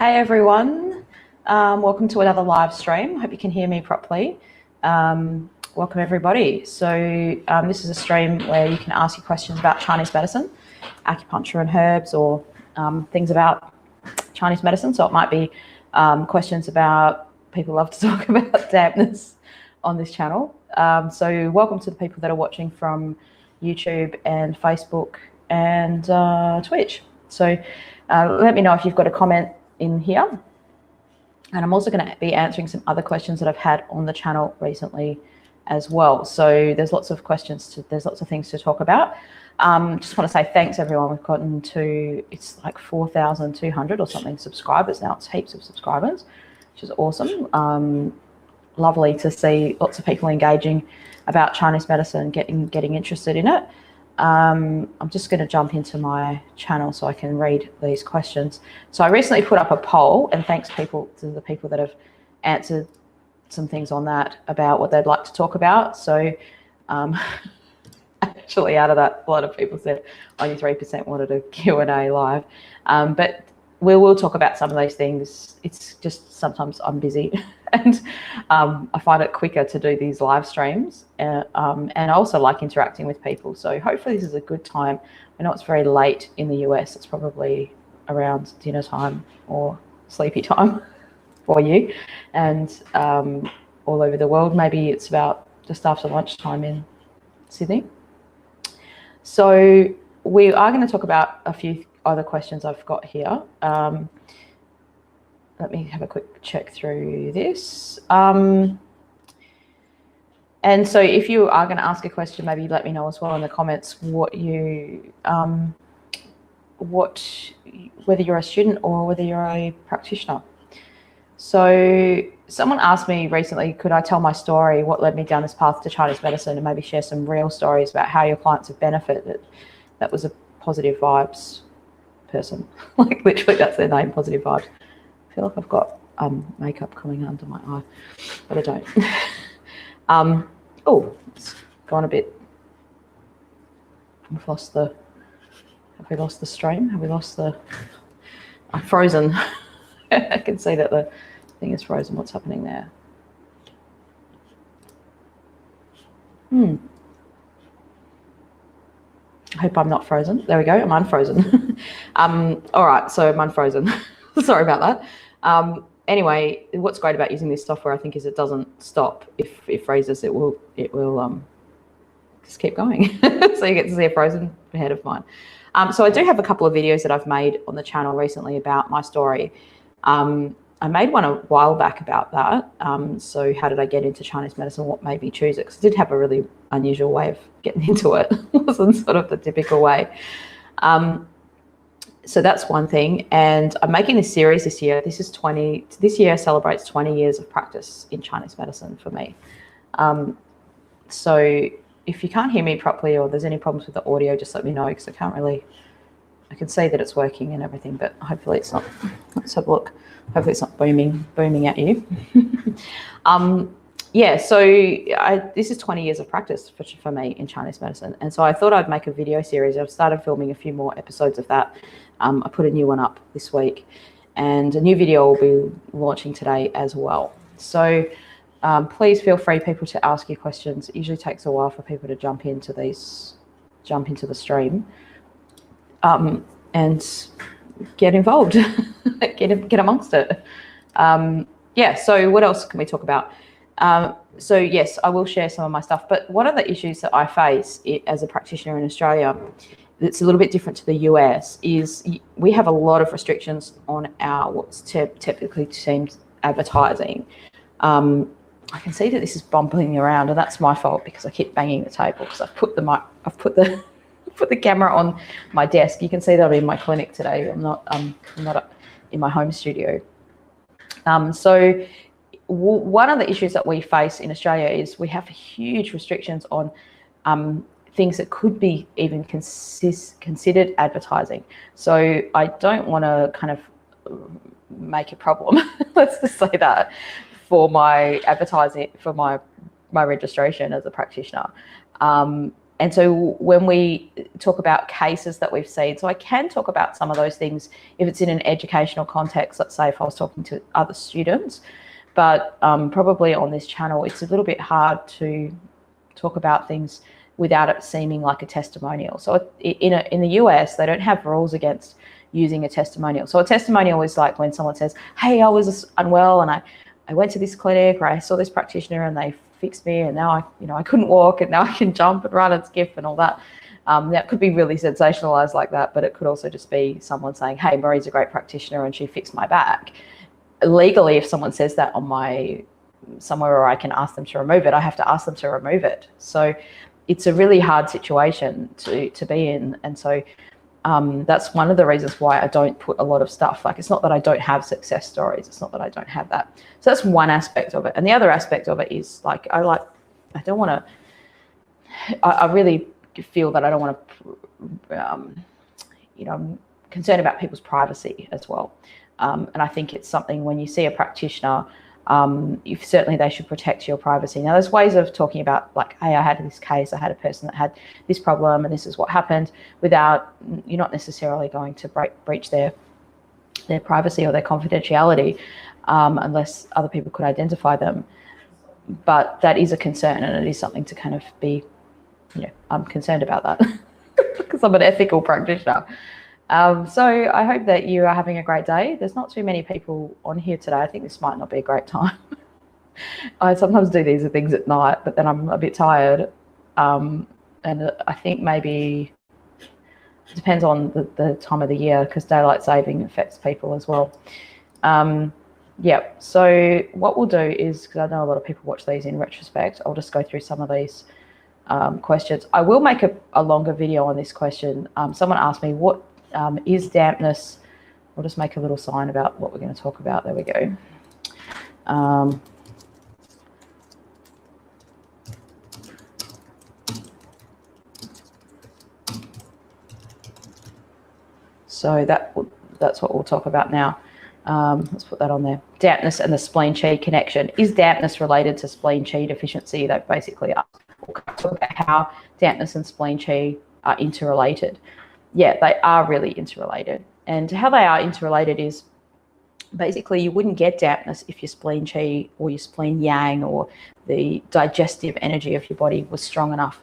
Hey everyone, welcome to another live stream. Hope you can hear me properly. Welcome everybody. So this is a stream where you can ask your questions about Chinese medicine, acupuncture and herbs, or things about Chinese medicine. So it might be questions about, people love to talk about dampness on this channel. So welcome to the people that are watching from YouTube and Facebook and Twitch. So let me know if you've got a comment in here. And I'm also going to be answering some other questions that I've had on the channel recently as well. So there's lots of questions, there's lots of things to talk about. Just want to say thanks everyone. We've gotten to, it's like 4,200 or something subscribers now. It's heaps of subscribers, which is awesome. Lovely to see lots of people engaging about Chinese medicine, getting interested in it. I'm just going to jump into my channel so I can read these questions. So I recently put up a poll, and thanks to the people that have answered some things on that about what they'd like to talk about. So actually out of that, a lot of people said only 3% wanted a Q&A live. But we will talk about some of these things. It's just sometimes I'm busy and I find it quicker to do these live streams. And I also like interacting with people. So hopefully this is a good time. I know it's very late in the US. It's probably around dinner time or sleepy time for you. And all over the world, maybe it's about just after lunchtime in Sydney. So we are going to talk about a few other questions I've got here. Let me have a quick check through this. And so if you are going to ask a question, maybe let me know as well in the comments what you, whether you're a student or whether you're a practitioner. So someone asked me recently, could I tell my story, what led me down this path to Chinese medicine, and maybe share some real stories about how your clients have benefited. That was a Positive Vibes person. Like literally that's their name, Positive Vibes. I feel like I've got makeup coming under my eye, but I don't. Oh, it's gone a bit. Have we lost the stream? Have we lost the, I'm frozen. I can see that the thing is frozen. What's happening there? I hope I'm not frozen. There we go, I'm unfrozen. All right, so I'm unfrozen. Sorry about that. Anyway, what's great about using this software, I think, is it doesn't stop. If it freezes, it will just keep going. So you get to see a frozen head of mine. So I do have a couple of videos that I've made on the channel recently about my story. I made one a while back about that. So how did I get into Chinese medicine? What made me choose it? Because I did have a really unusual way of getting into it. It wasn't sort of the typical way. So that's one thing. And I'm making this series this year. This year celebrates 20 years of practice in Chinese medicine for me. So if you can't hear me properly or there's any problems with the audio, just let me know, because I can see that it's working and everything, but hopefully it's not. Let's have a look. Hopefully it's not booming at you. Yeah, so this is 20 years of practice for me in Chinese medicine. And so I thought I'd make a video series. I've started filming a few more episodes of that. I put a new one up this week, and a new video will be launching today as well. So please feel free, people, to ask your questions. It usually takes a while for people to jump into the stream. And get involved, get amongst it. Yeah, so what else can we talk about? So yes, I will share some of my stuff, but one of the issues that I face as a practitioner in Australia that's a little bit different to the US is we have a lot of restrictions on our what's typically termed advertising. I can see that this is bumping around, and that's my fault because I keep banging the table because I've put the camera on my desk. You can see that I'm in my clinic today. I'm not in my home studio. So one of the issues that we face in Australia is we have huge restrictions on things that could be even considered advertising. So I don't want to kind of make a problem, let's just say that, for my advertising, for my registration as a practitioner. And so when we talk about cases that we've seen, so I can talk about some of those things if it's in an educational context, let's say if I was talking to other students, but probably on this channel, it's a little bit hard to talk about things without it seeming like a testimonial. So in the US, they don't have rules against using a testimonial. So a testimonial is like when someone says, hey, I was unwell and I went to this clinic, or I saw this practitioner and they fixed me, and now I couldn't walk and now I can jump and run and skip and all that. That could be really sensationalized like that, but it could also just be someone saying, hey, Marie's a great practitioner and she fixed my back. Legally, if someone says that on somewhere where I can ask them to remove it, I have to ask them to remove it. So it's a really hard situation to be in. And so that's one of the reasons why I don't put a lot of stuff. Like, it's not that I don't have success stories. It's not that I don't have that. So that's one aspect of it. And the other aspect of it is like, I really feel that I don't want to, I'm concerned about people's privacy as well. And I think it's something when you see a practitioner, certainly they should protect your privacy. Now, there's ways of talking about like, hey, I had this case, I had a person that had this problem and this is what happened, without, you're not necessarily going to breach their privacy or their confidentiality unless other people could identify them. But that is a concern, and it is something to kind of be, I'm concerned about that because I'm an ethical practitioner. So I hope that you are having a great day. There's not too many people on here today. I think this might not be a great time. I sometimes do these things at night, but then I'm a bit tired. And I think maybe it depends on the time of the year, because daylight saving affects people as well. Yeah, so what we'll do is, because I know a lot of people watch these in retrospect, I'll just go through some of these questions. I will make a longer video on this question. Someone asked me, what is dampness? I'll just make a little sign about what we're going to talk about. There we go. So that's what we'll talk about now. Let's put that on there. Dampness and the spleen-qi connection. Is dampness related to spleen-qi deficiency? They basically ask about how dampness and spleen-qi are interrelated. Yeah, they are really interrelated. And how they are interrelated is basically you wouldn't get dampness if your spleen-qi or your spleen yang or the digestive energy of your body was strong enough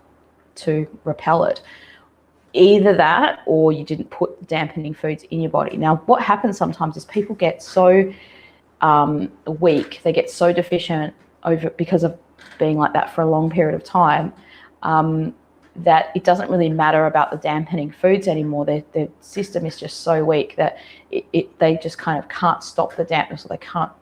to repel it. Either that, or you didn't put dampening foods in your body. Now, what happens sometimes is people get so weak, they get so deficient because of being like that for a long period of time, that it doesn't really matter about the dampening foods anymore. Their system is just so weak that they just kind of can't stop the dampness, or they can't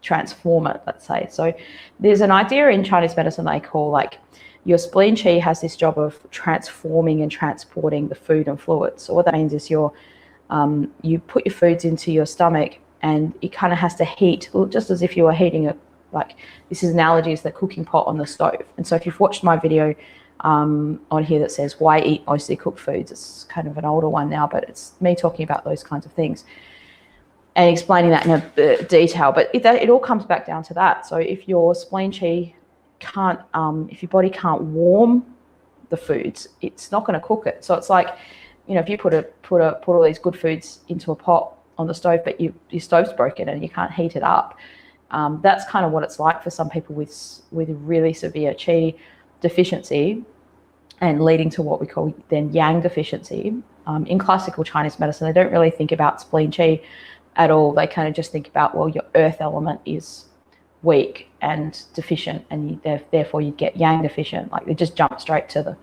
transform it, let's say. So there's an idea in Chinese medicine they call like, your spleen-qi has this job of transforming and transporting the food and fluids. So what that means is you put your foods into your stomach, and it kind of has to heat, just as if you were heating this is analogy, is the cooking pot on the stove. And so if you've watched my video on here that says why eat mostly cooked foods, it's kind of an older one now, but it's me talking about those kinds of things and explaining that in a detail. But it all comes back down to that. So if your spleen-qi can't, if your body can't warm the foods, it's not going to cook it. So it's like, if you put all these good foods into a pot on the stove, but your stove's broken and you can't heat it up. That's kind of what it's like for some people with really severe qi deficiency, and leading to what we call then yang deficiency. In classical Chinese medicine, they don't really think about spleen-qi at all. They kind of just think about, well, your earth element is weak and deficient, and therefore you get yang deficient. Like, they just jump straight to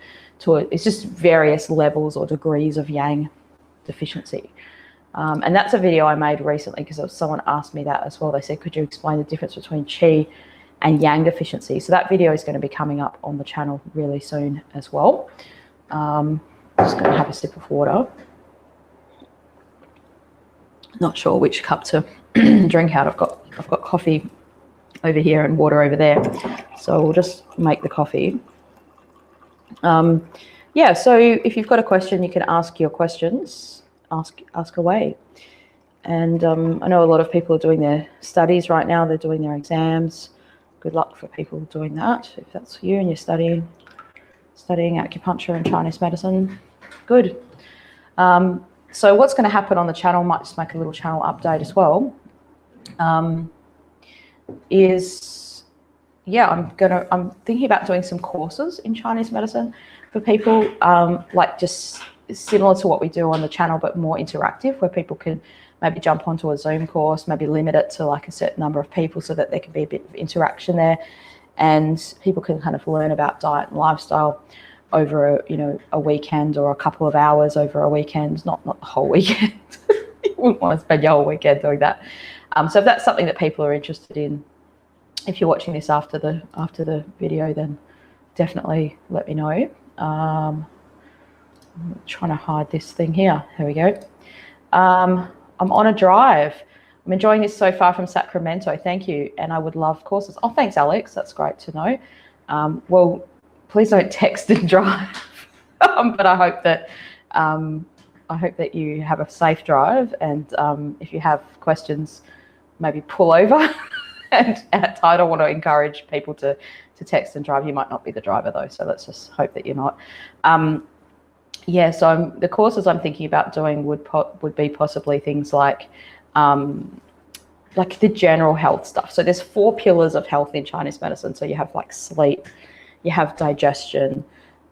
it's just various levels or degrees of yang deficiency. And that's a video I made recently because someone asked me that as well. They said, could you explain the difference between qi and yang deficiency? So that video is going to be coming up on the channel really soon as well. I'm just going to have a sip of water. Not sure which cup to drink out. I've got coffee over here and water over there, so we'll just make the coffee. Yeah, so if you've got a question, you can ask your questions, ask away. And I know a lot of people are doing their studies right now. They're doing their exams. Good luck for people doing that, if that's you and you're studying. studying acupuncture and Chinese medicine. Good. So what's going to happen on the channel, might just make a little channel update as well, I'm thinking about doing some courses in Chinese medicine for people, like just similar to what we do on the channel, but more interactive, where people can maybe jump onto a Zoom course, maybe limit it to like a certain number of people so that there can be a bit of interaction there, and people can kind of learn about diet and lifestyle over a weekend or a couple of hours over a weekend, not the whole weekend. You wouldn't want to spend your whole weekend doing that. So if that's something that people are interested in, if you're watching this after the video, then definitely let me know. I'm trying to hide this thing here. There we go. I'm on a drive. I'm enjoying this so far from Sacramento. Thank you. And I would love courses. Oh, thanks, Alex. That's great to know. Well, please don't text and drive. But I hope that you have a safe drive. And if you have questions, maybe pull over. And I don't want to encourage people to text and drive. You might not be the driver though, so let's just hope that you're not. So the courses I'm thinking about doing would be possibly things like the general health stuff. So there's 4 pillars of health in Chinese medicine. So you have like sleep, you have digestion,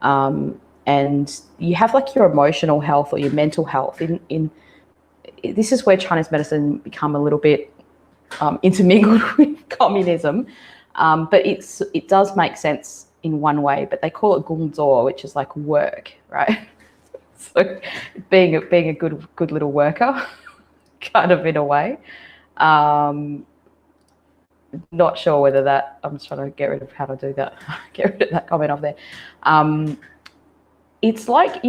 and you have like your emotional health or your mental health. This is where Chinese medicine become a little bit intermingled with communism, but it does make sense in one way. But they call it gongzuo, which is like work, right? So being a good little worker, kind of in a way. Not sure whether that, I'm just trying to get rid of how to do that. Get rid of that comment off there. It's like,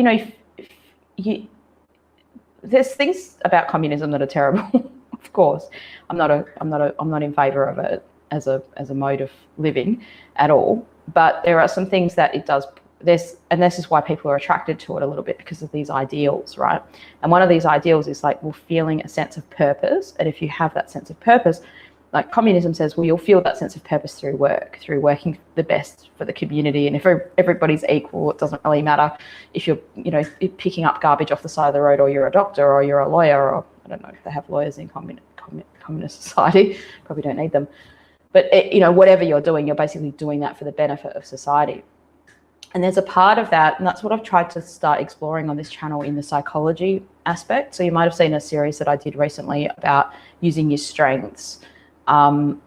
there's things about communism that are terrible. Of course, I'm not in favour of it as a mode of living at all. But there are some things that it does. And this is why people are attracted to it a little bit, because of these ideals, right? And one of these ideals is like, feeling a sense of purpose. And if you have that sense of purpose, like communism says, well, you'll feel that sense of purpose through work, through working the best for the community. And if everybody's equal, it doesn't really matter if you're picking up garbage off the side of the road, or you're a doctor, or you're a lawyer, or I don't know if they have lawyers in communist society. Probably don't need them. But whatever you're doing, you're basically doing that for the benefit of society. And there's a part of that, and that's what I've tried to start exploring on this channel in the psychology aspect. So you might have seen a series that I did recently about using your strengths, and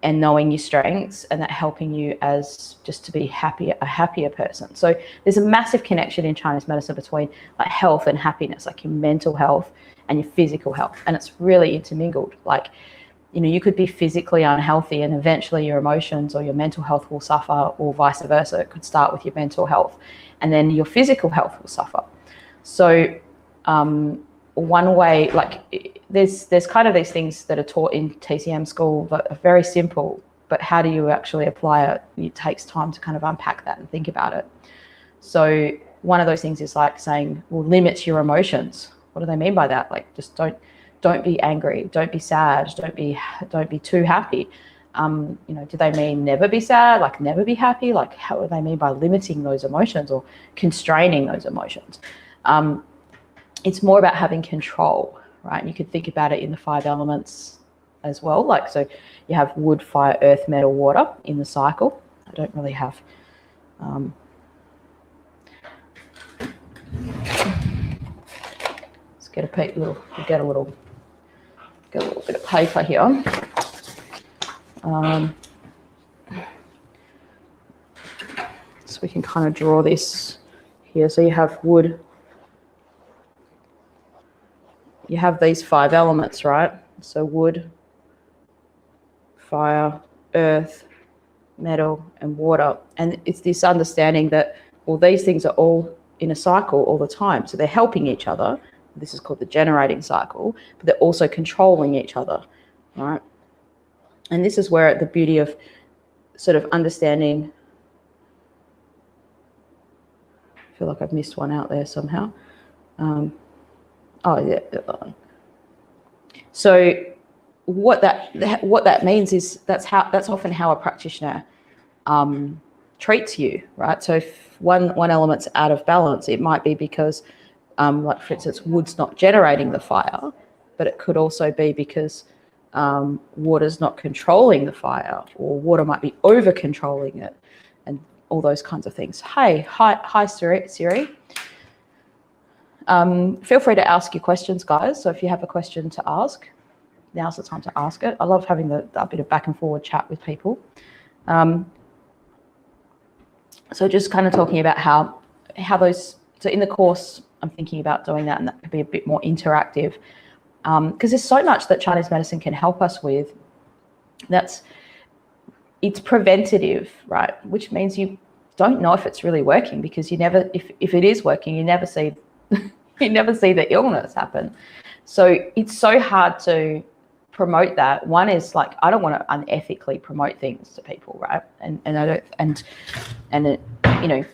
knowing your strengths, and that helping you as just to be a happier person. So there's a massive connection in Chinese medicine between like health and happiness, like your mental health and your physical health, and it's really intermingled. Like, you could be physically unhealthy and eventually your emotions or your mental health will suffer, or vice versa. It could start with your mental health and then your physical health will suffer. So one way, like there's kind of these things that are taught in TCM school that are very simple, but how do you actually apply it? It takes time to kind of unpack that and think about it. So one of those things is like saying, well, limit your emotions. What do they mean by that? Like, just don't be angry, don't be sad, don't be too happy. Do they mean never be sad, like never be happy? Like, how do they mean by limiting those emotions or constraining those emotions? It's more about having control, right? And you could think about it in the 5 elements as well. Like, so you have wood, fire, earth, metal, water in the cycle. I don't really have let's get a little bit of paper here. So we can kind of draw this here. So you have wood. You have these 5 elements, right? So wood, fire, earth, metal, and water. And it's this understanding that, well, these things are all in a cycle all the time. So they're helping each other. This is called the generating cycle, but they're also controlling each other, right? And this is where the beauty of sort of understanding, I feel like I've missed one out there somehow. Oh yeah. So what that means is that's often how a practitioner treats you, right? So if one element's out of balance, it might be because, like for instance, wood's not generating the fire, but it could also be because water's not controlling the fire, or water might be over controlling it, and all those kinds of things. Hi, Siri. Feel free to ask your questions, guys. So if you have a question to ask, now's the time to ask it. I love having a bit of back and forward chat with people. So just kind of talking about how those, so in the course, I'm thinking about doing that, and that could be a bit more interactive, because there's so much that Chinese medicine can help us with. It's preventative, right? Which means you don't know if it's really working, because you never, if it is working, you never see the illness happen. So it's so hard to promote that. One is like, I don't want to unethically promote things to people, right? And I don't, and you know,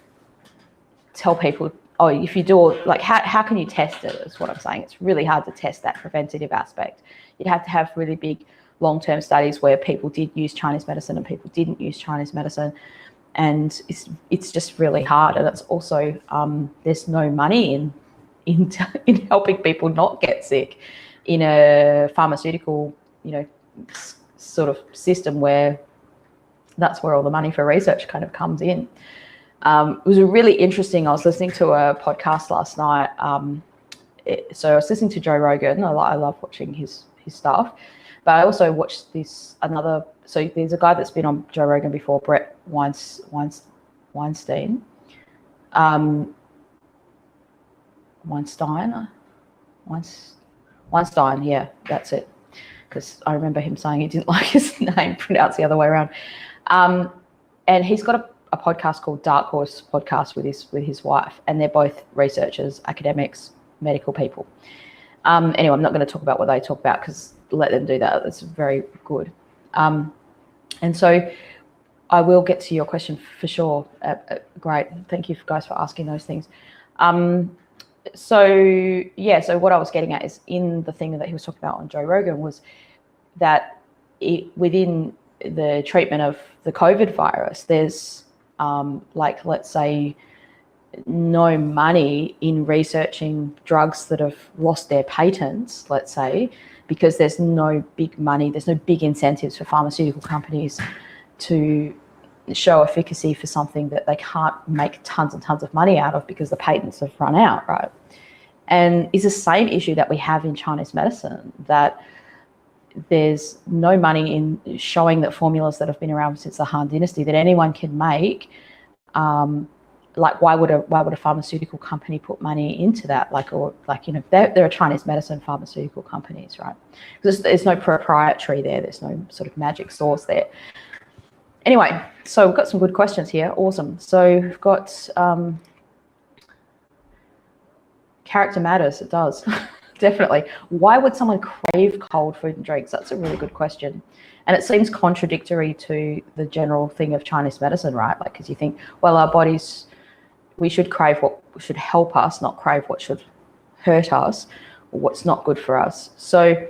tell people, oh, if you do, like, how can you test it, is what I'm saying. It's really hard to test that preventative aspect. You'd have to have really big long-term studies where people did use Chinese medicine and people didn't use Chinese medicine. And it's just really hard. And it's also, there's no money in helping people not get sick in a pharmaceutical, you know, sort of system where that's where all the money for research kind of comes in. It was a really interesting, I was listening to a podcast last night. So I was listening to Joe Rogan. I love watching his stuff, but I also watched so there's a guy that's been on Joe Rogan before, Brett Weinstein. Weinstein, yeah, that's it. Because I remember him saying he didn't like his name pronounced the other way around. And he's got a podcast called Dark Horse Podcast with his wife, and they're both researchers, academics, medical people. Anyway, I'm not going to talk about what they talk about, because let them do that. It's very good. And so I will get to your question for sure. Great. Thank you guys for asking those things. So what I was getting at is, in the thing that he was talking about on Joe Rogan, was that within the treatment of the COVID virus, there's like, let's say, no money in researching drugs that have lost their patents, let's say, because there's no big money, there's no big incentives for pharmaceutical companies to show efficacy for something that they can't make tons and tons of money out of because the patents have run out, right? And it's the same issue that we have in Chinese medicine, that there's no money in showing that formulas that have been around since the Han Dynasty that anyone can make. Like, why would a pharmaceutical company put money into that? There are Chinese medicine pharmaceutical companies, right? Because there's no proprietary there. There's no sort of magic sauce there. Anyway, so we've got some good questions here. Awesome. So we've got character matters. It does. Definitely. Why would someone crave cold food and drinks? That's a really good question. And it seems contradictory to the general thing of Chinese medicine, right? Like, because you think, well, our bodies, we should crave what should help us, not crave what should hurt us or what's not good for us. So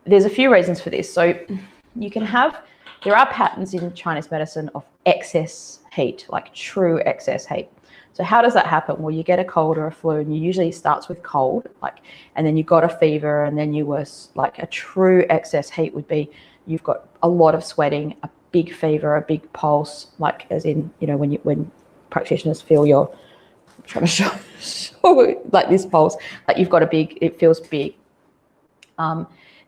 there's a few reasons for this. So there are patterns in Chinese medicine of excess heat, like true excess heat. So how does that happen? Well, you get a cold or a flu, and usually starts with cold, and then you got a fever, and then you were like, a true excess heat would be you've got a lot of sweating, a big fever, a big pulse, like as in, you know, when practitioners feel you're trying to show like this pulse, like you've got it feels big.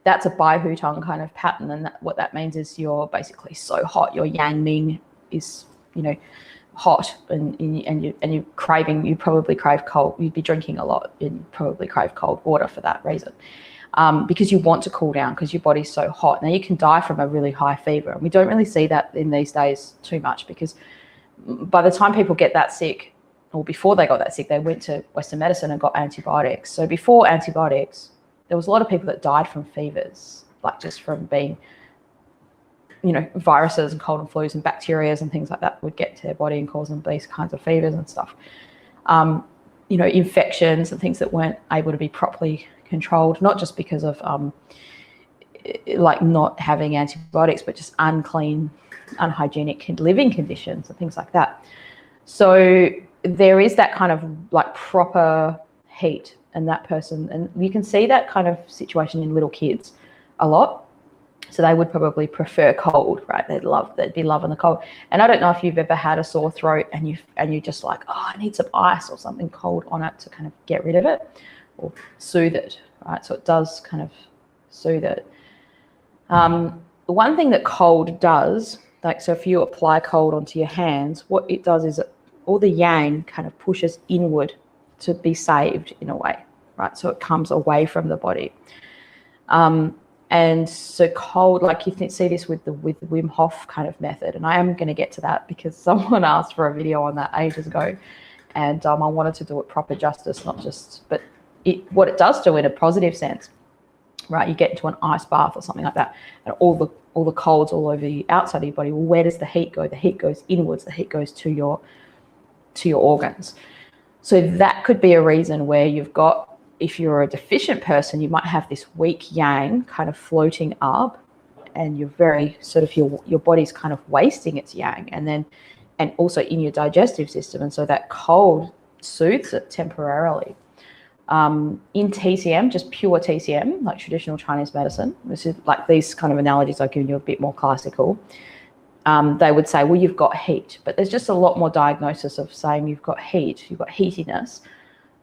That's a Bai Hu Tong kind of pattern, and what that means is you're basically so hot, your yang ming is, you know, hot, and you're craving, you probably crave cold, you'd be drinking a lot, and probably crave cold water for that reason, because you want to cool down because your body's so hot. Now, you can die from a really high fever, and we don't really see that in these days too much, because by the time people get that sick, or before they got that sick, they went to Western medicine and got antibiotics. So before antibiotics, there was a lot of people that died from fevers, like just from being, you know, viruses and cold and flus and bacteria and things like that would get to their body and cause them these kinds of fevers and stuff. You know, infections and things that weren't able to be properly controlled, not just because of like not having antibiotics, but just unclean unhygienic living conditions and things like that. So there is that kind of like proper heat, and that person, and you can see that kind of situation in little kids a lot. So they would probably prefer cold, right? They'd be loving the cold. And I don't know if you've ever had a sore throat and you just like, oh, I need some ice or something cold on it to kind of get rid of it or soothe it, right? So it does kind of soothe it. The one thing that cold does, like, so if you apply cold onto your hands, what it does is all the yang kind of pushes inward to be saved in a way, right? So it comes away from the body. And so cold, like you see this with the Wim Hof kind of method, and I am going to get to that because someone asked for a video on that ages ago, and I wanted to do it proper justice, not just, but what it does do in a positive sense, right? You get into an ice bath or something like that, and all the cold's all over the outside of your body. Well, where does the heat go? The heat goes inwards. The heat goes to your organs. So that could be a reason where you've got, if you're a deficient person, you might have this weak yang kind of floating up, and you're very sort of your body's kind of wasting its yang, and also in your digestive system, and so that cold soothes it temporarily. In TCM, just pure TCM, like traditional Chinese medicine, which is like these kind of analogies I've given you a bit more classical, they would say, well, you've got heat, but there's just a lot more diagnosis of saying you've got heat, you've got heatiness.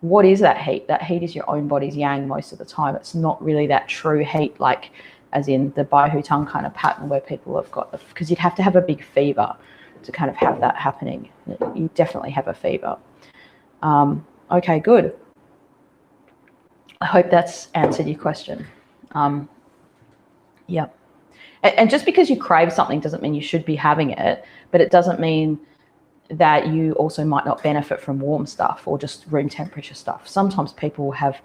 What is that heat? That heat is your own body's yang most of the time. It's not really that true heat, like as in the Bai Hu Tang kind of pattern where people have got, because you'd have to have a big fever to kind of have that happening. You definitely have a fever. Okay, good. I hope that's answered your question. Yeah. And just because you crave something doesn't mean you should be having it, but it doesn't mean that you also might not benefit from warm stuff or just room temperature stuff. Sometimes people have,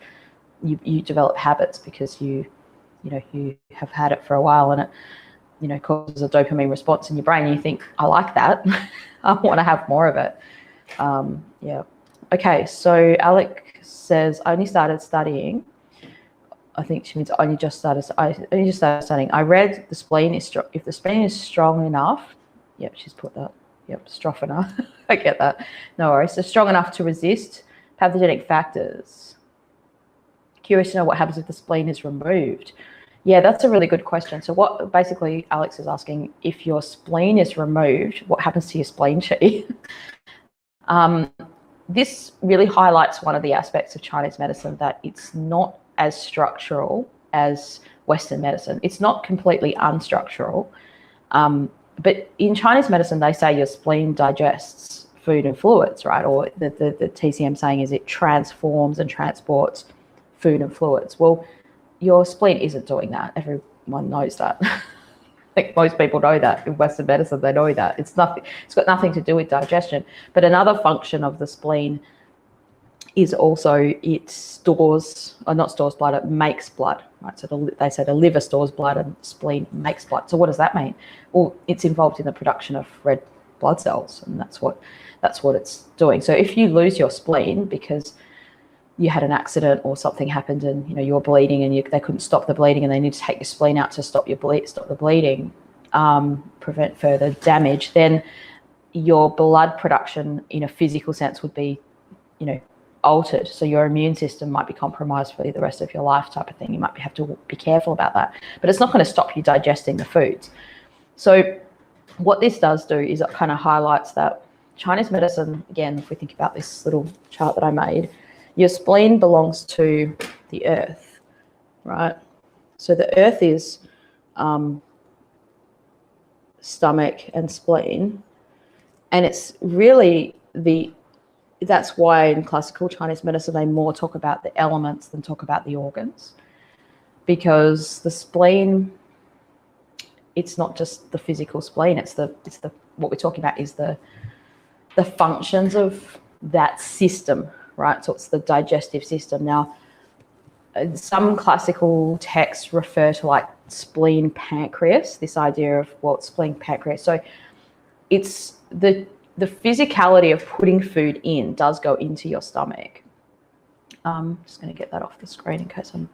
you develop habits because you have had it for a while, and it causes a dopamine response in your brain. And you think, I like that. I want to have more of it. Yeah. Okay. So Alec says, I only started studying. I think she means I only just started studying. I read the spleen is strong. If the spleen is strong enough, yep, she's put that. Yep, strong enough. I get that. No worries. So strong enough to resist pathogenic factors. Curious to know what happens if the spleen is removed. Yeah, that's a really good question. So what basically Alex is asking, if your spleen is removed, what happens to your spleen chi? This really highlights one of the aspects of Chinese medicine, that it's not as structural as Western medicine. It's not completely unstructural. But in Chinese medicine, they say your spleen digests food and fluids, right? Or the TCM saying is it transforms and transports food and fluids. Well, your spleen isn't doing that. Everyone knows that. I think most people know that. In Western medicine, they know that. It's got nothing to do with digestion. But another function of the spleen is also it stores blood, it makes blood, right? So they say the liver stores blood and spleen makes blood. So what does that mean? Well, it's involved in the production of red blood cells, and that's what it's doing. So if you lose your spleen because you had an accident or something happened and you were bleeding and they couldn't stop the bleeding and they need to take your spleen out to stop the bleeding, prevent further damage, then your blood production in a physical sense would be, altered. So your immune system might be compromised for the rest of your life, type of thing. You might have to be careful about that, but it's not going to stop you digesting the foods. So what this does do is it kind of highlights that Chinese medicine, again, if we think about this little chart that I made, your spleen belongs to the earth, right? So the earth is stomach and spleen, and it's really that's why in classical Chinese medicine they more talk about the elements than talk about the organs, because the spleen, it's not just the physical spleen, it's the what we're talking about is the functions of that system, right? So it's the digestive system. Now, some classical texts refer to like spleen pancreas, this idea of, well, it's spleen pancreas. So it's the physicality of putting food in does go into your stomach. I'm just going to get that off the screen in case I'm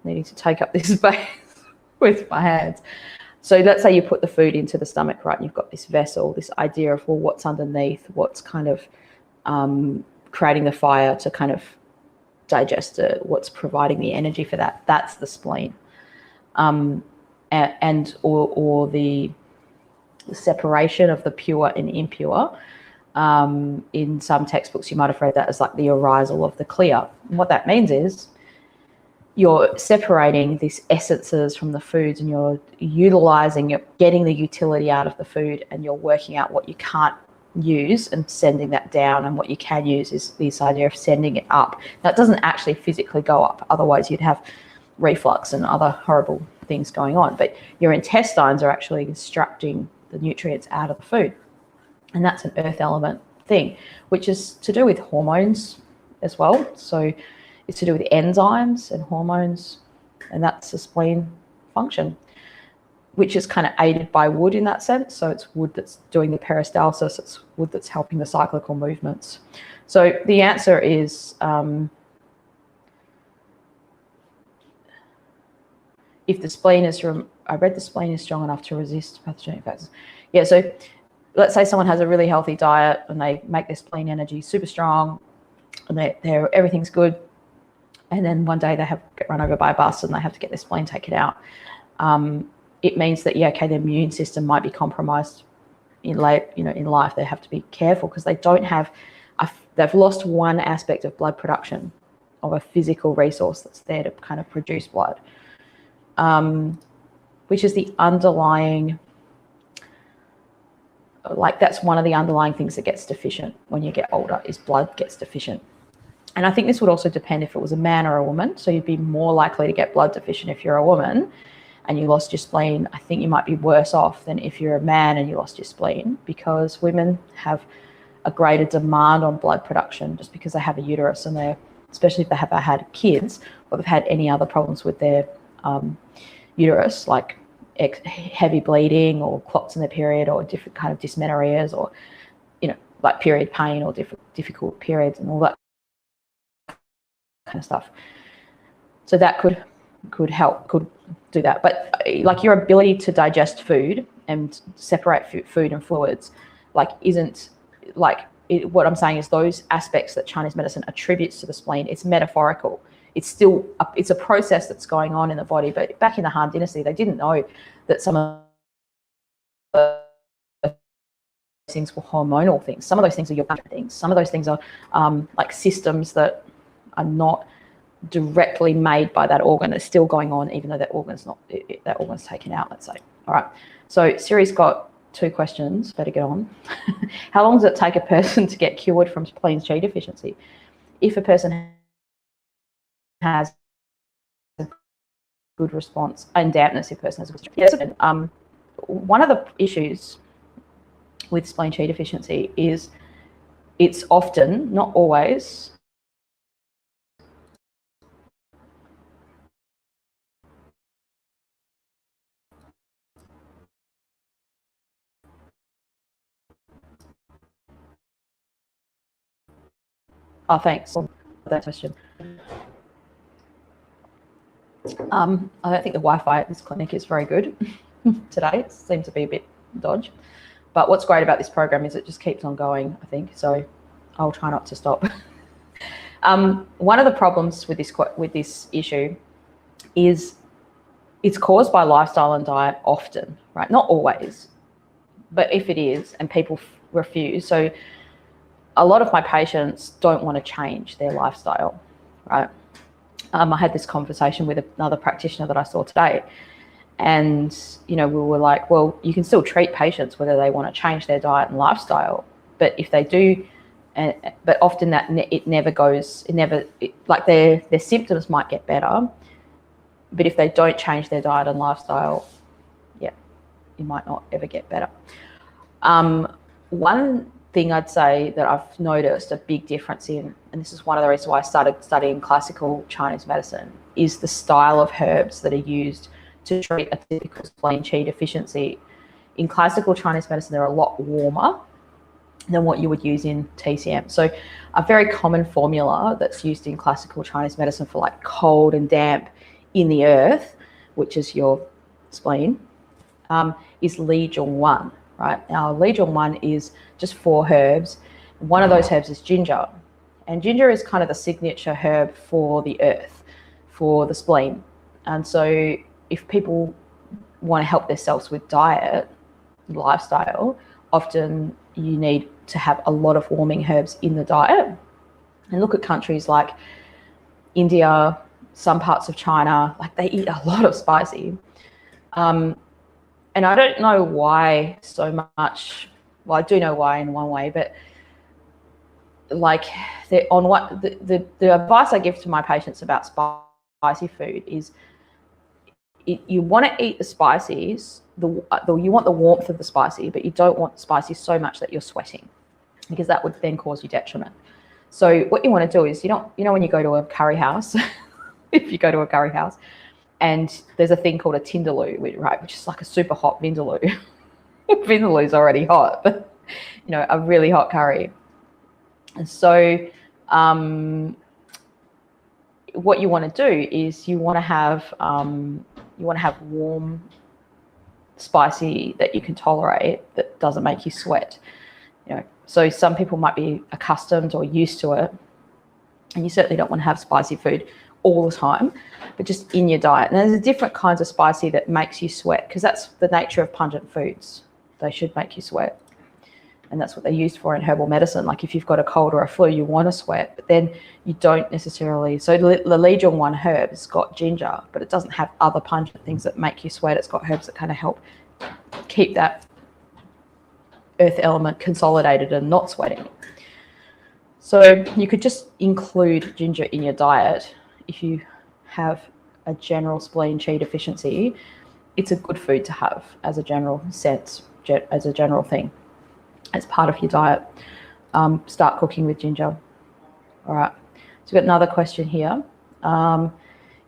needing to take up this space with my hands. So let's say you put the food into the stomach, right? And you've got this vessel, this idea of, well, what's underneath, what's kind of creating the fire to kind of digest it, what's providing the energy for that. That's the spleen. Or the separation of the pure and impure. In some textbooks, you might have read that as like the arisal of the clear. And what that means is you're separating these essences from the foods, and you're utilizing, you're getting the utility out of the food, and you're working out what you can't use and sending that down, and what you can use is this idea of sending it up. That doesn't actually physically go up, otherwise you'd have reflux and other horrible things going on, but your intestines are actually extracting the nutrients out of the food, and that's an earth element thing, which is to do with hormones as well. So it's to do with enzymes and hormones, and that's the spleen function, which is kind of aided by wood in that sense. So it's wood that's doing the peristalsis, it's wood that's helping the cyclical movements. So the answer is if the spleen is, I read the spleen is strong enough to resist pathogenic factors. Yeah, so let's say someone has a really healthy diet and they make their spleen energy super strong and everything's good, and then one day they get run over by a bus and they have to get their spleen taken out. It means that, yeah, okay, their immune system might be compromised in life. They have to be careful because they don't have, they've lost one aspect of blood production, of a physical resource that's there to kind of produce blood, which is the underlying, like that's one of the underlying things that gets deficient when you get older, is blood gets deficient. And I think this would also depend if it was a man or a woman. So you'd be more likely to get blood deficient if you're a woman and you lost your spleen. I think you might be worse off than if you're a man and you lost your spleen, because women have a greater demand on blood production just because they have a uterus, and they're, especially if they have had kids or they've had any other problems with their uterus, like heavy bleeding or clots in their period or different kind of dysmenorrheas, or, like period pain or difficult periods and all that kind of stuff. So that could do that. But like your ability to digest food and separate food and fluids, like isn't like what I'm saying is those aspects that Chinese medicine attributes to the spleen, it's metaphorical. It's still it's a process that's going on in the body. But back in the Han Dynasty, they didn't know that some of the things were hormonal things. Some of those things are your things. Some of those things are like systems that are not directly made by that organ. It's still going on, even though that organ's not, that organ's taken out, let's say. All right. So Siri's got 2 questions. Better get on. How long does it take a person to get cured from spleen Qi deficiency? If a person has a good response, and dampness, if a person has a good response. Yes. One of the issues with spleen Qi deficiency is it's often, not always, oh, thanks for that question. I don't think the Wi-Fi at this clinic is very good today. It seems to be a bit dodgy. But what's great about this program is it just keeps on going, I think. So I'll try not to stop. One of the problems with this issue is it's caused by lifestyle and diet often, right? Not always, but if it is, and people refuse. So a lot of my patients don't want to change their lifestyle, right? I had this conversation with another practitioner that I saw today, and we were like, well, you can still treat patients whether they want to change their diet and lifestyle, but if they do, but often that it never goes, like their symptoms might get better, but if they don't change their diet and lifestyle, yeah, you might not ever get better. One thing I'd say that I've noticed a big difference in, and this is one of the reasons why I started studying classical Chinese medicine, is the style of herbs that are used to treat a typical spleen Qi deficiency. In classical Chinese medicine, they're a lot warmer than what you would use in TCM. So a very common formula that's used in classical Chinese medicine for like cold and damp in the earth, which is your spleen, is Legion 1, right? Now, Legion 1 is just 4 herbs. One of those herbs is ginger. And ginger is kind of the signature herb for the earth, for the spleen. And so if people want to help themselves with diet, lifestyle, often you need to have a lot of warming herbs in the diet. And look at countries like India, some parts of China, like they eat a lot of spicy. And I don't know why so much. Well, I do know why in one way, but like the advice I give to my patients about spicy food is you want to eat the spices, you want the warmth of the spicy, but you don't want spicy so much that you're sweating, because that would then cause you detriment. So what you want to do is, you know when you go to a curry house, if you go to a curry house, and there's a thing called a Tindaloo, right, which is like a super hot Vindaloo. Vindaloo's already hot, but a really hot curry. And so what you want to do is you want to have warm, spicy that you can tolerate, that doesn't make you sweat. So some people might be accustomed or used to it, and you certainly don't want to have spicy food all the time, but just in your diet. And there's different kinds of spicy that makes you sweat, because that's the nature of pungent foods. They should make you sweat. And that's what they're used for in herbal medicine. Like if you've got a cold or a flu, you want to sweat, but then you don't necessarily. So the Legion 1 herb has got ginger, but it doesn't have other pungent things that make you sweat. It's got herbs that kind of help keep that earth element consolidated and not sweating. So you could just include ginger in your diet if you have a general spleen qi deficiency. It's a good food to have as a general sense, as a general thing, as part of your diet. Start cooking with ginger. All right. So we've got another question here.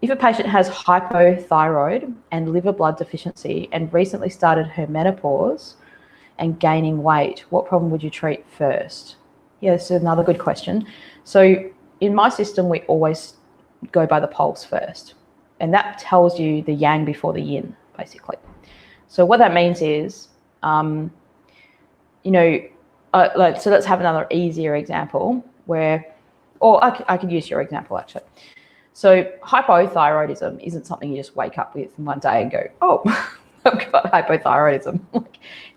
If a patient has hypothyroid and liver blood deficiency and recently started her menopause and gaining weight, what problem would you treat first? Yeah, this is another good question. So in my system, we always go by the pulse first, and that tells you the yang before the yin, basically. So what that means is, so let's have another easier example I could use your example actually. So hypothyroidism isn't something you just wake up with one day and go, oh, I've got hypothyroidism.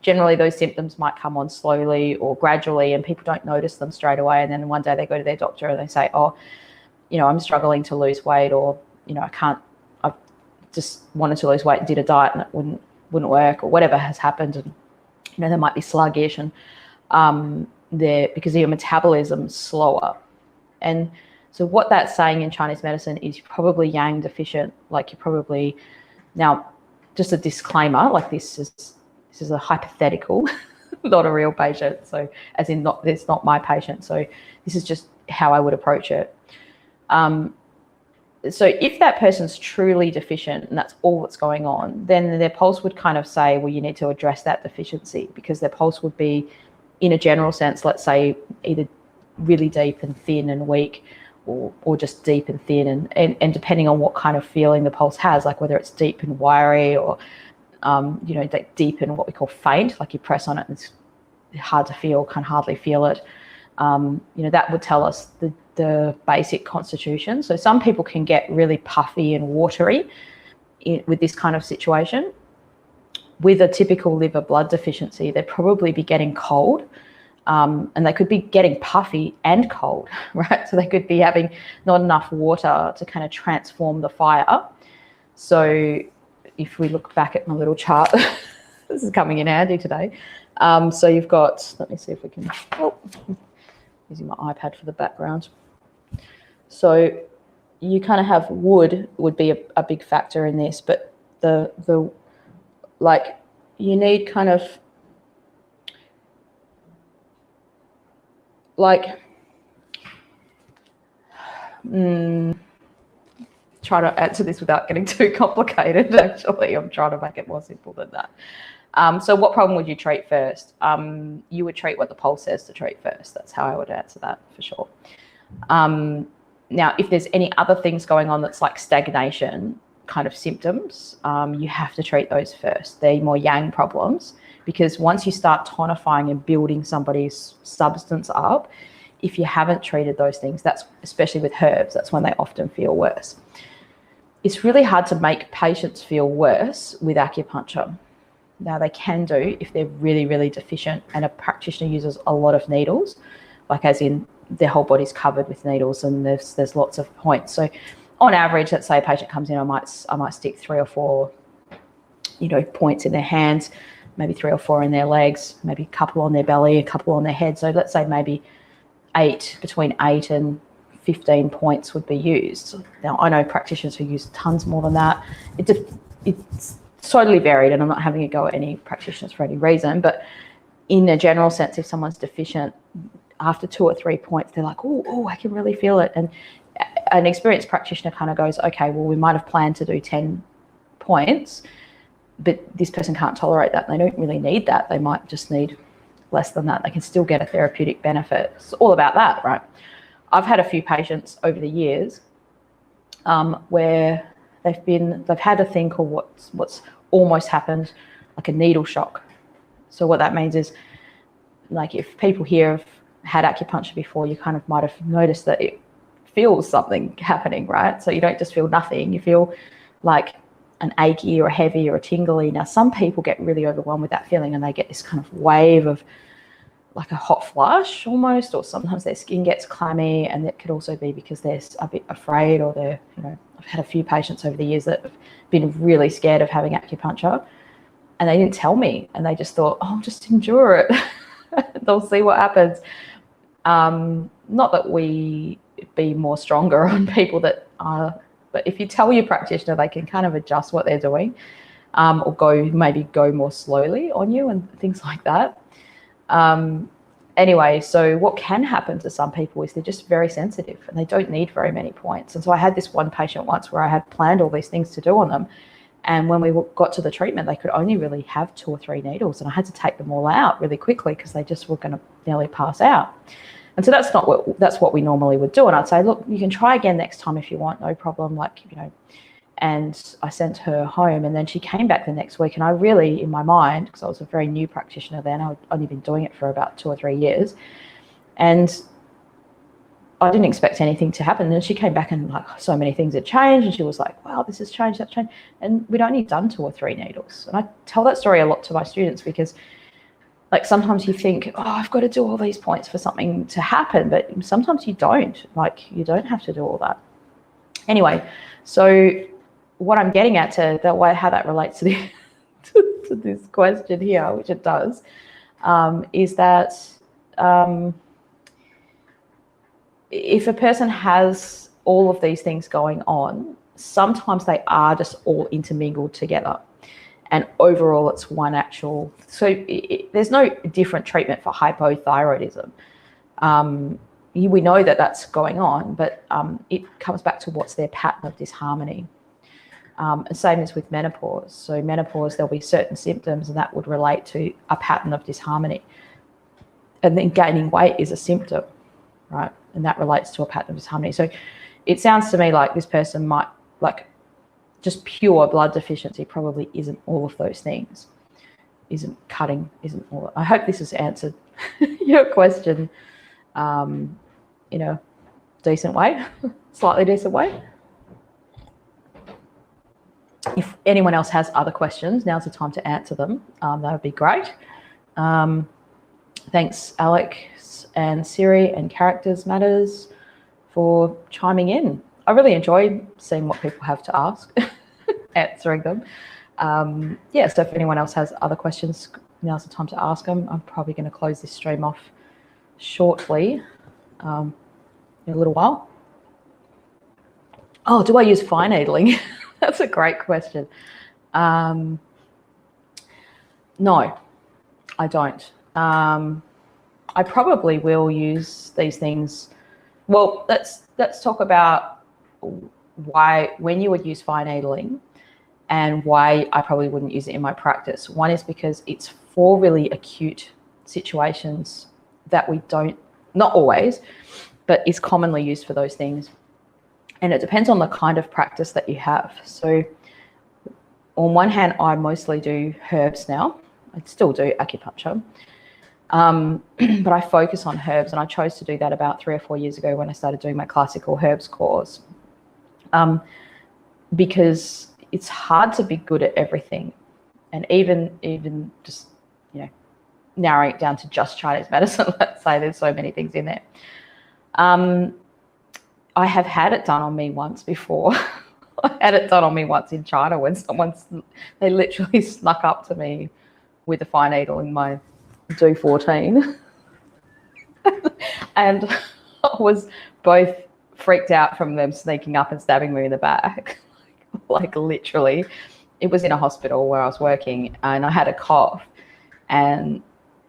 Generally, those symptoms might come on slowly or gradually, and people don't notice them straight away. And then one day they go to their doctor and they say, oh, I'm struggling to lose weight, or, I've just wanted to lose weight and did a diet and it wouldn't work, or whatever has happened. And, they might be sluggish and because your metabolism's slower. And so what that's saying in Chinese medicine is you're probably yang deficient. Like you're probably, now just a disclaimer, like this is a hypothetical, not a real patient. So as in it's not my patient. So this is just how I would approach it. So if that person's truly deficient and that's all that's going on, then their pulse would kind of say, well, you need to address that deficiency, because their pulse would be, in a general sense, let's say either really deep and thin and weak, or just deep and thin, and depending on what kind of feeling the pulse has, like whether it's deep and wiry, or deep and what we call faint, like you press on it and it's hard to feel, can hardly feel it. That would tell us the basic constitution. So some people can get really puffy and watery with this kind of situation. With a typical liver blood deficiency, they'd probably be getting cold, and they could be getting puffy and cold, right? So they could be having not enough water to kind of transform the fire. So if we look back at my little chart, this is coming in handy today. So you've got, let me see if we can, using my iPad for the background. So you kind of have wood would be a big factor in this, but the you need kind of try to answer this without getting too complicated. Actually, I'm trying to make it more simple than that. So what problem would you treat first? You would treat what the pulse says to treat first. That's how I would answer that for sure. Now, if there's any other things going on that's like stagnation, kind of symptoms, you have to treat those first. They're more yang problems, because once you start tonifying and building somebody's substance up, if you haven't treated those things, that's especially with herbs, that's when they often feel worse. It's really hard to make patients feel worse with acupuncture. Now, they can do if they're really, really deficient and a practitioner uses a lot of needles, like as in their whole body's covered with needles and there's lots of points. So on average, let's say a patient comes in, I might stick 3 or 4, points in their hands, maybe 3 or 4 in their legs, maybe a couple on their belly, a couple on their head. So let's say maybe between 8 and 15 points would be used. Now, I know practitioners who use tons more than that. It's totally varied, and I'm not having a go at any practitioners for any reason, but in a general sense, if someone's deficient, after 2 or 3 points, they're like, oh, I can really feel it. And an experienced practitioner kind of goes, okay, well, we might have planned to do 10 points, but this person can't tolerate that. They don't really need that. They might just need less than that. They can still get a therapeutic benefit. It's all about that, right? I've had a few patients over the years where they've had a thing called what's almost happened, like a needle shock. So what that means is, like, if people here have had acupuncture before, you kind of might have noticed that it feels something happening, right? So you don't just feel nothing, you feel like an achy or a heavy or a tingly. Now, some people get really overwhelmed with that feeling and they get this kind of wave of like a hot flush almost, or sometimes their skin gets clammy, and that could also be because they're a bit afraid, or they're, I've had a few patients over the years that have been really scared of having acupuncture and they didn't tell me, and they just thought, oh, just endure it. They'll see what happens. Not that we be more stronger on people that are, but if you tell your practitioner, they can kind of adjust what they're doing, or go more slowly on you and things like that. Anyway, so what can happen to some people is they're just very sensitive and they don't need very many points. And so I had this one patient once where I had planned all these things to do on them, and when we got to the treatment, they could only really have 2 or 3 needles, and I had to take them all out really quickly because they just were going to nearly pass out. And so that's what we normally would do. And I'd say, look, you can try again next time if you want, no problem. And I sent her home, and then she came back the next week, and I really, in my mind, because I was a very new practitioner then, I'd only been doing it for about 2 or 3 years, and I didn't expect anything to happen. And she came back and like so many things had changed, and she was like, wow, this has changed, that's changed. And we'd only done 2 or 3 needles. And I tell that story a lot to my students, because like sometimes you think, oh, I've got to do all these points for something to happen, but sometimes you don't. Like, you don't have to do all that. Anyway, so what I'm getting at how that relates to to this question here, which it does, is that if a person has all of these things going on, sometimes they are just all intermingled together. And overall, it's one actual. So there's no different treatment for hypothyroidism. We know that that's going on, but it comes back to what's their pattern of disharmony. Same as with menopause. So menopause, there'll be certain symptoms, and that would relate to a pattern of disharmony. And then gaining weight is a symptom, right? And that relates to a pattern of disharmony. So it sounds to me like this person might, like, just pure blood deficiency probably isn't all of those things. Isn't all. I hope this has answered your question in a decent way, slightly decent way. If anyone else has other questions, now's the time to answer them. That would be great. Thanks, Alex and Siri and Characters Matters for chiming in. I really enjoy seeing what people have to ask, answering them. Yeah, so if anyone else has other questions, now's the time to ask them. I'm probably going to close this stream off shortly, in a little while. Oh, do I use fine needling? That's a great question. No, I don't. I probably will use these things. Well, let's talk about why, when you would use fine needling, and why I probably wouldn't use it in my practice. One is because it's for really acute situations that we don't, not always, but is commonly used for those things. And it depends on the kind of practice that you have. So on one hand, I mostly do herbs now. I still do acupuncture. But I focus on herbs, and I chose to do that about 3 or 4 years ago when I started doing my classical herbs course. Because it's hard to be good at everything. And even just, narrowing it down to just Chinese medicine, let's say, there's so many things in there. I have had it done on me once before. I had it done on me once in China when they literally snuck up to me with a fine needle in my D14. And I was both freaked out from them sneaking up and stabbing me in the back. Like literally, it was in a hospital where I was working, and I had a cough, and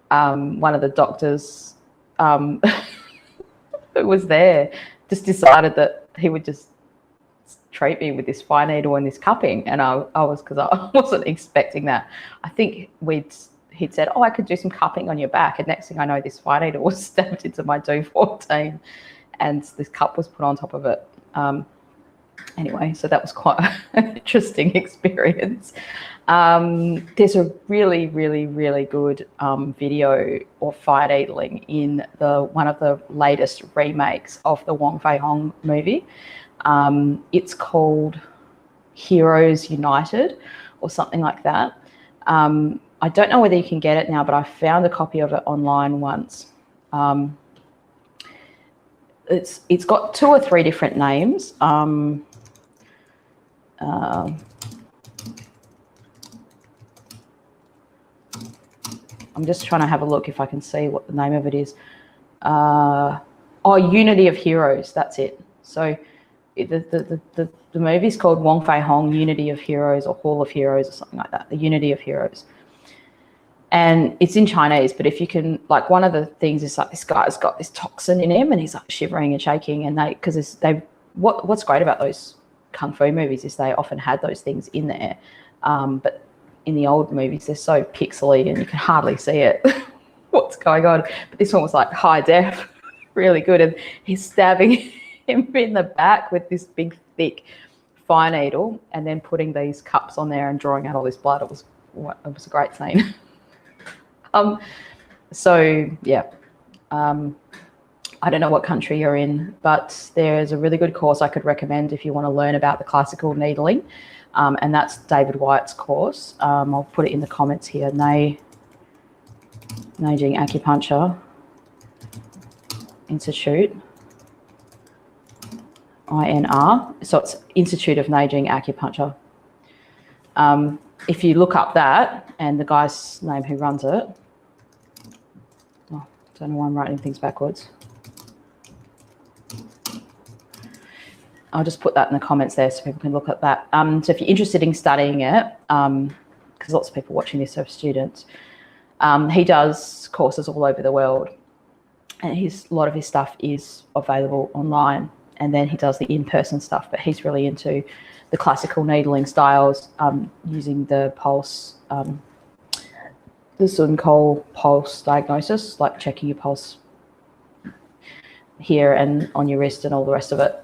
one of the doctors who was there just decided that he would just treat me with this fine needle and this cupping, and I wasn't expecting that. I think he'd said, "Oh, I could do some cupping on your back," and next thing I know, this fine needle was stabbed into my D14, and this cup was put on top of it. Anyway, so that was quite an interesting experience. There's a really, really, really good video of fire needling in one of the latest remakes of the Wong Fei-Hong movie. It's called Heroes United or something like that. I don't know whether you can get it now, but I found a copy of it online once. It's got 2 or 3 different names. I'm just trying to have a look if I can see what the name of it is. Unity of Heroes, that's it. So the movie's called Wong Fei-Hong, Unity of Heroes, or Hall of Heroes, or something like that, the Unity of Heroes. And it's in Chinese, but if you can, like, one of the things is like this guy's got this toxin in him, and he's like shivering and shaking, and what's great about those kung fu movies is they often had those things in there, but in the old movies they're so pixely and you can hardly see it what's going on. But this one was like high def, really good, and he's stabbing him in the back with this big thick fire needle and then putting these cups on there and drawing out all this blood. It was a great scene. So yeah, I don't know what country you're in, but there's a really good course I could recommend if you want to learn about the classical needling, and that's David White's course. I'll put it in the comments here. Neijing Acupuncture Institute, INR. So it's Institute of Neijing Acupuncture. If you look up that and the guy's name who runs it, don't know why I'm writing things backwards. I'll just put that in the comments there so people can look at that. So if you're interested in studying it, because lots of people watching this are students, he does courses all over the world, and a lot of his stuff is available online, and then he does the in-person stuff, but he's really into the classical needling styles, using the pulse, the Sun Cole pulse diagnosis, like checking your pulse here and on your wrist and all the rest of it.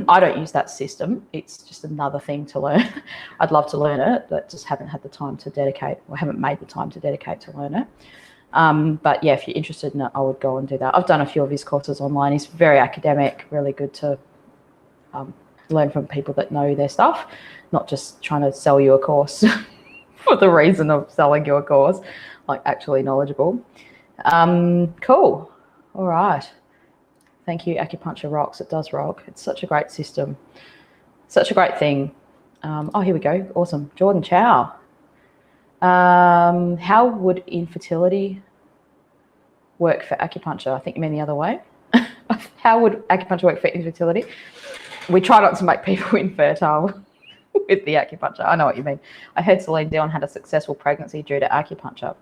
I don't use that system. It's just another thing to learn. I'd love to learn it, but just haven't had the time to dedicate, or haven't made the time to dedicate to learn it. But yeah, if you're interested in it, I would go and do that. I've done a few of his courses online. He's very academic, really good to learn from people that know their stuff, not just trying to sell you a course for the reason of selling you a course, like actually knowledgeable. Cool. All right. Thank you. Acupuncture rocks. It does rock. It's such a great system. Such a great thing. Oh, here we go. Awesome. Jordan Chow. How would infertility work for acupuncture? I think you mean the other way. How would acupuncture work for infertility? We try not to make people infertile with the acupuncture. I know what you mean. I heard Celine Dion had a successful pregnancy due to acupuncture.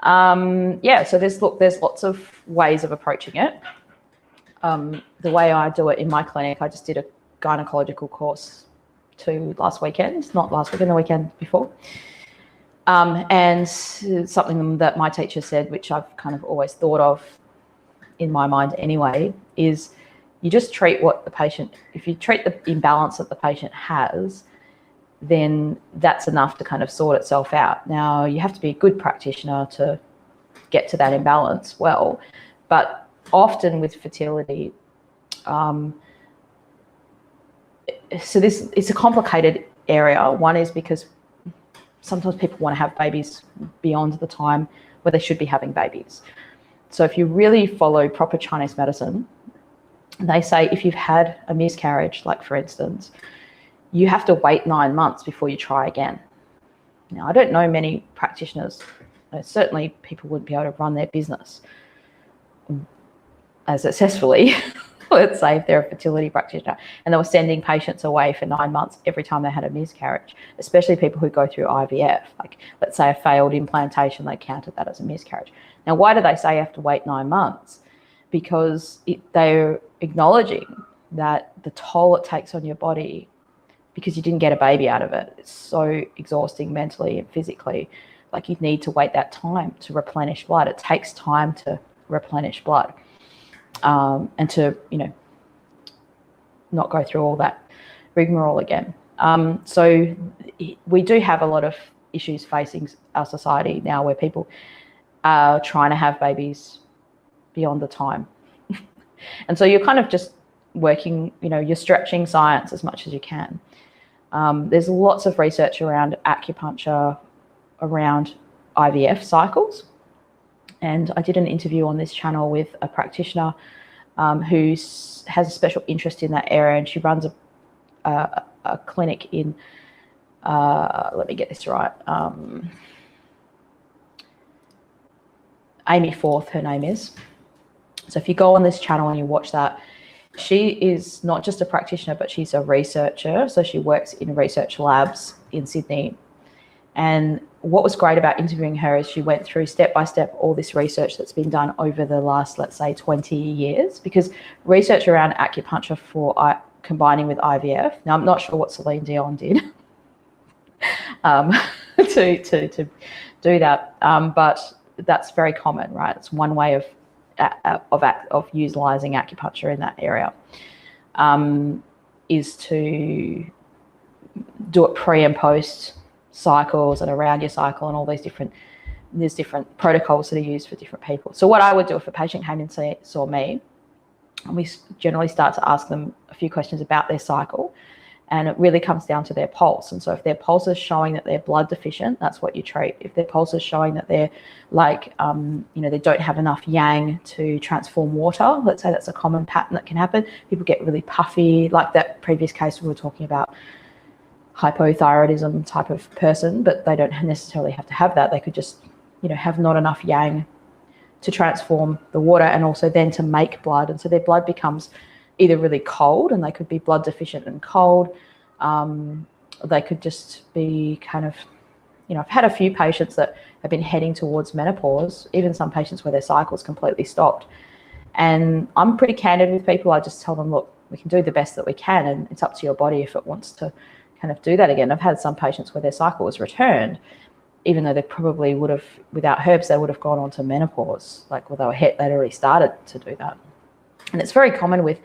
Yeah, so there's lots of ways of approaching it. The way I do it in my clinic, I just did a gynecological course last weekend, not last weekend, the weekend before. And something that my teacher said, which I've kind of always thought of in my mind anyway, is you just treat what the patient, if you treat the imbalance that the patient has, then that's enough to kind of sort itself out. Now, you have to be a good practitioner to get to that imbalance well, but often with fertility, so this it's a complicated area. One is because sometimes people want to have babies beyond the time where they should be having babies. So if you really follow proper Chinese medicine, they say if you've had a miscarriage, like for instance, you have to wait 9 months before you try again. Now, I don't know many practitioners, certainly people wouldn't be able to run their business as successfully, let's say if they're a fertility practitioner, and they were sending patients away for 9 months every time they had a miscarriage, especially people who go through IVF, like let's say a failed implantation, they counted that as a miscarriage. Now, why do they say you have to wait 9 months? Because they're acknowledging that the toll it takes on your body, because you didn't get a baby out of it, it's so exhausting mentally and physically. Like, you need to wait that time to replenish blood. It takes time to replenish blood, and to, not go through all that rigmarole again. So we do have a lot of issues facing our society now where people are trying to have babies beyond the time. And so you're kind of just working, you're stretching science as much as you can. There's lots of research around acupuncture, around IVF cycles. And I did an interview on this channel with a practitioner who has a special interest in that area, and she runs a clinic in, let me get this right, Amy Forth, her name is. So if you go on this channel and you watch that, she is not just a practitioner, but she's a researcher. So she works in research labs in Sydney. And what was great about interviewing her is she went through step by step all this research that's been done over the last, let's say, 20 years, because research around acupuncture for combining with IVF. Now, I'm not sure what Celine Dion did to do that, but that's very common, right? It's one way of utilizing acupuncture in that area, is to do it pre and post cycles and around your cycle, and all these there's different protocols that are used for different people. So what I would do if a patient came and saw me, and we generally start to ask them a few questions about their cycle, and it really comes down to their pulse. And so if their pulse is showing that they're blood deficient, that's what you treat. If their pulse is showing that they're like, they don't have enough yang to transform water, let's say that's a common pattern that can happen. People get really puffy, like that previous case we were talking about, hypothyroidism type of person, but they don't necessarily have to have that. They could just, have not enough yang to transform the water and also then to make blood. And so their blood becomes either really cold, and they could be blood deficient and cold. They could just be kind of, I've had a few patients that have been heading towards menopause, even some patients where their cycle's completely stopped. And I'm pretty candid with people. I just tell them, look, we can do the best that we can, and it's up to your body if it wants to kind of do that again. I've had some patients where their cycle was returned, even though they probably would have, without herbs, they would have gone on to menopause. Like, well, they'd already started to do that. And it's very common with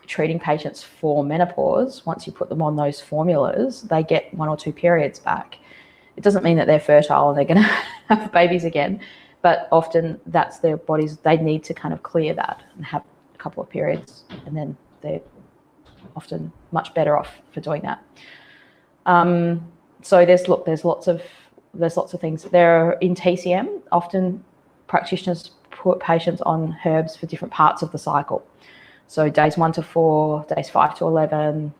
treating patients for menopause. Once you put them on those formulas, they get 1 or 2 periods back. It doesn't mean that they're fertile and they're going to have babies again, but often that's their bodies. They need to kind of clear that and have a couple of periods, and then they're often much better off for doing that. So there's lots of things. There in TCM, often practitioners put patients on herbs for different parts of the cycle. So days 1 to 4, days 5 to 11,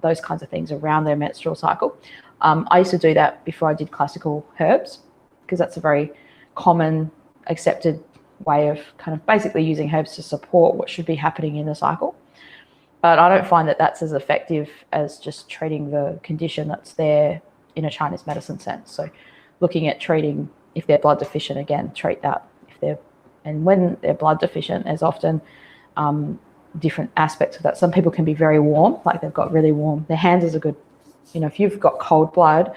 those kinds of things around their menstrual cycle. I used to do that before I did classical herbs, because that's a very common accepted way of kind of basically using herbs to support what should be happening in the cycle. But I don't find that that's as effective as just treating the condition that's there in a Chinese medicine sense. So looking at treating, if they're blood deficient, again, treat that. And when they're blood deficient, there's often different aspects of that. Some people can be very warm, like they've got really warm. Their hands is a good, if you've got cold blood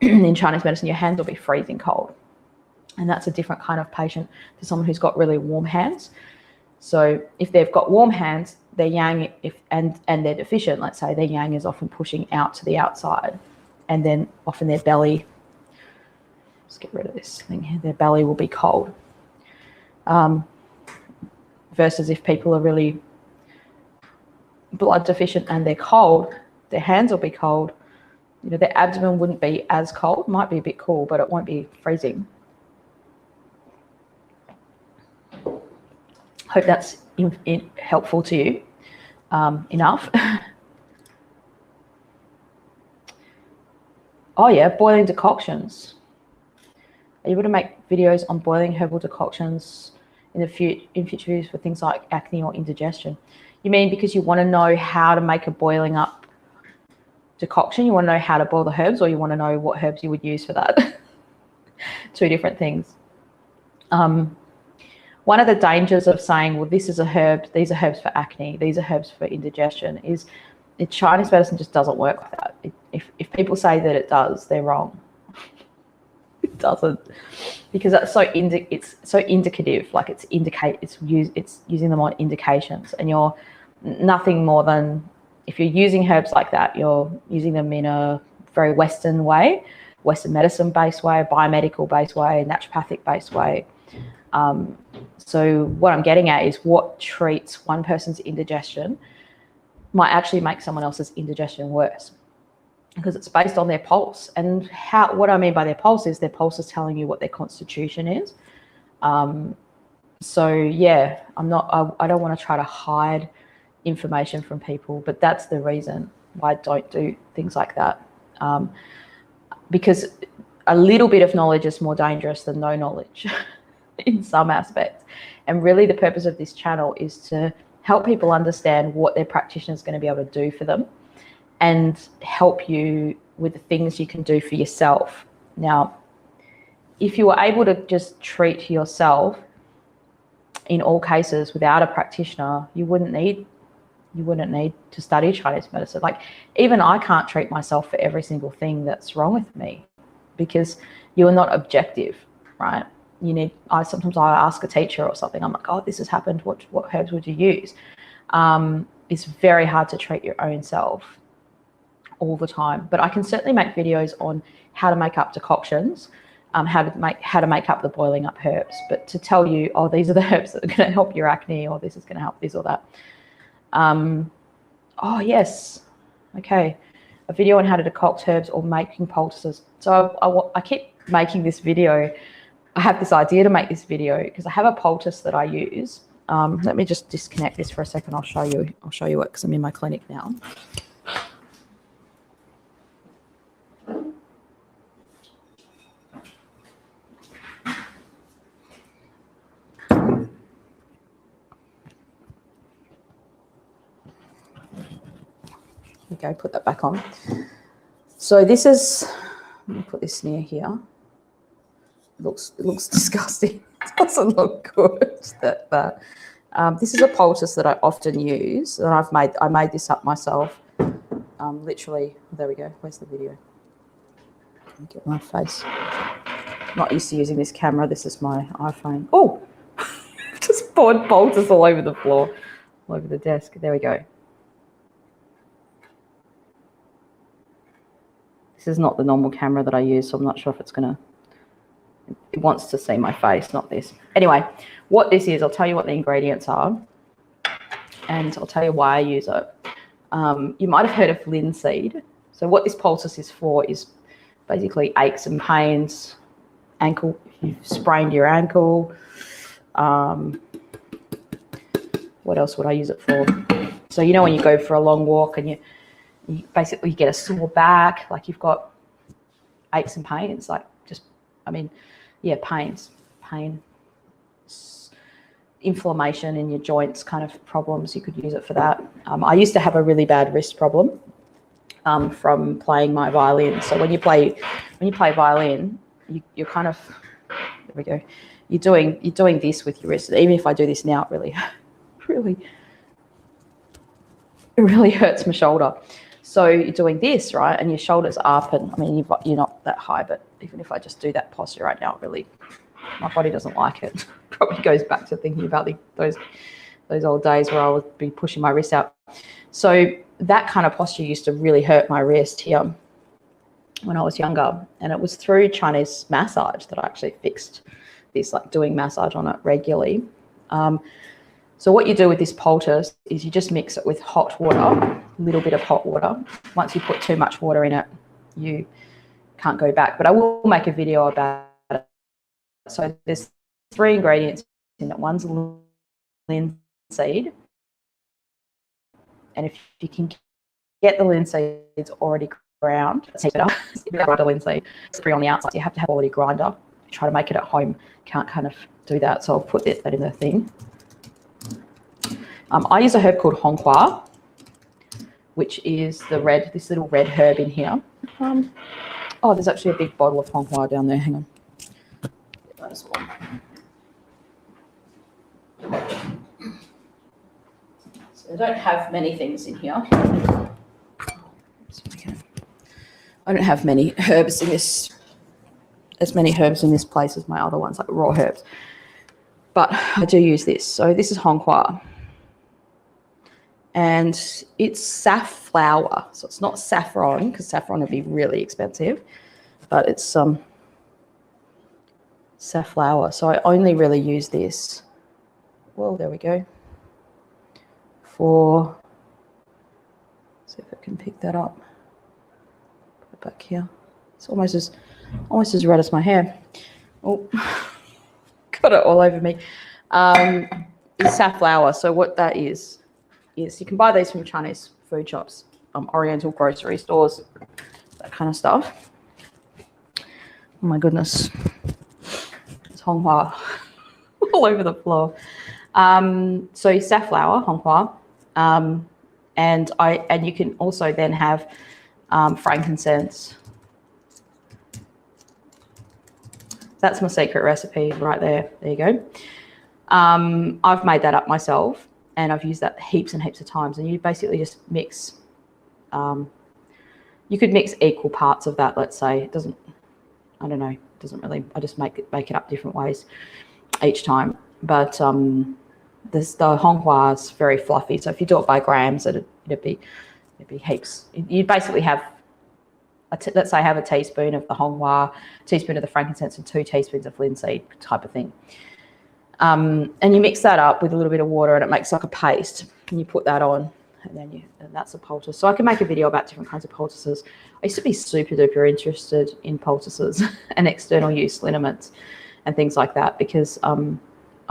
in Chinese medicine, your hands will be freezing cold. And that's a different kind of patient to someone who's got really warm hands. So if they've got warm hands, their yang, and they're deficient, let's say, their yang is often pushing out to the outside. and then often their belly, let's get rid of this thing here, their belly will be cold. Versus if people are really blood deficient and they're cold, their hands will be cold. You know, their abdomen wouldn't be as cold, might be a bit cool, but it won't be freezing. Hope that's helpful to you enough. Oh yeah, boiling decoctions. Are you able to make videos on boiling herbal decoctions in future videos for things like acne or indigestion? You mean because you want to know how to make a boiling up decoction? You want to know how to boil the herbs, or you want to know what herbs you would use for that? Two different things. One of the dangers of saying, well, this is a herb, these are herbs for acne, these are herbs for indigestion, is Chinese medicine just doesn't work like that. If people say that it does, they're wrong. It doesn't, because it's so indicative. Like it's using them on indications, and you're nothing more than, if you're using herbs like that, you're using them in a very Western way, Western medicine based way, biomedical based way, naturopathic based way. So what I'm getting at is what treats one person's indigestion might actually make someone else's indigestion worse, because it's based on their pulse. And what I mean by their pulse is telling you what their constitution is. So yeah, I don't want to try to hide information from people, but that's the reason why I don't do things like that. Because a little bit of knowledge is more dangerous than no knowledge in some aspects. And really the purpose of this channel is to help people understand what their practitioner is going to be able to do for them, and help you with the things you can do for yourself. Now, if you were able to just treat yourself in all cases without a practitioner, you wouldn't need to study Chinese medicine. Like, even I can't treat myself for every single thing that's wrong with me, because you're not objective, right? Sometimes I ask a teacher or something, I'm like, oh, this has happened, what herbs would you use? It's very hard to treat your own self all the time, but I can certainly make videos on how to make up decoctions, how to make up the boiling up herbs. But to tell you, oh, these are the herbs that are going to help your acne, or this is going to help this or that. Oh yes, okay, a video on how to decoct herbs or making poultices. So I keep making this video. I have this idea to make this video because I have a poultice that I use. Let me just disconnect this for a second. I'll show you it, because I'm in my clinic now. Okay, put that back on. So this is, let me put this near here. It looks disgusting. It doesn't look good. This is a poultice that I often use, and I made this up myself. Literally, there we go. Where's the video? Let me get my face. I'm not used to using this camera. This is my iPhone. Oh, just poured poultice all over the floor, all over the desk. There we go. This is not the normal camera that I use, so I'm not sure if it's gonna. It wants to see my face, not this. Anyway, what this is, I'll tell you what the ingredients are, and I'll tell you why I use it. You might have heard of linseed. So what this poultice is for is basically aches and pains, ankle, if you've sprained your ankle. What else would I use it for? So you know when you go for a long walk and you basically get a sore back, like you've got aches and pains, like pain, inflammation in your joints kind of problems, you could use it for that. I used to have a really bad wrist problem from playing my violin. So when you play violin, you're kind of, there we go, you're doing this with your wrist. Even if I do this now, it really hurts my shoulder. So you're doing this, right, and your shoulder's up, and I mean you're not that high, but even if I just do that posture right now, my body doesn't like it. Probably goes back to thinking about those old days where I would be pushing my wrist out. So that kind of posture used to really hurt my wrist here. when I was younger, and it was through Chinese massage that I actually fixed this, like doing massage on it regularly. So what you do with this poultice is you just mix it with hot water, a little bit of hot water. Once you put too much water in it, you can't go back. But I will make a video about it. So there's 3 ingredients in it. One's linseed. And if you can get the linseeds already ground, it's better. Grind the linseed, it's free on the outside. You have to have a quality grinder. Try to make it at home. Can't kind of do that. So I'll put that in the thing. I use a herb called Honghua, which is this little red herb in here. Oh, there's actually a big bottle of Honghua down there. Hang on. Get that as well. So I don't have many things in here. I don't have many herbs in this, as many herbs in this place as my other ones, like raw herbs. But I do use this. So this is Honghua. And it's safflower. So it's not saffron, because saffron would be really expensive. But it's safflower. So I only really use this. Well, there we go. See if I can pick that up. Put it back here. It's almost as red as my hair. Oh, got it all over me. It's safflower. So what that is you can buy these from Chinese food shops, Oriental grocery stores, that kind of stuff. Oh my goodness. It's Honghua all over the floor. So safflower, Honghua, and you can also then have frankincense. That's my secret recipe right there. There you go. I've made that up myself, and I've used that heaps and heaps of times. And you basically just mix. You could mix equal parts of that. Let's say it doesn't. I don't know. It doesn't really. I just make it up different ways each time. But the Honghua is very fluffy. So if you do it by grams, it'd be heaps. You'd basically have. Let's say I have a teaspoon of the Honghua, a teaspoon of the frankincense, and 2 teaspoons of linseed type of thing. And you mix that up with a little bit of water, and it makes like a paste. And you put that on, and that's a poultice. So I can make a video about different kinds of poultices. I used to be super duper interested in poultices and external use liniments and things like that, because I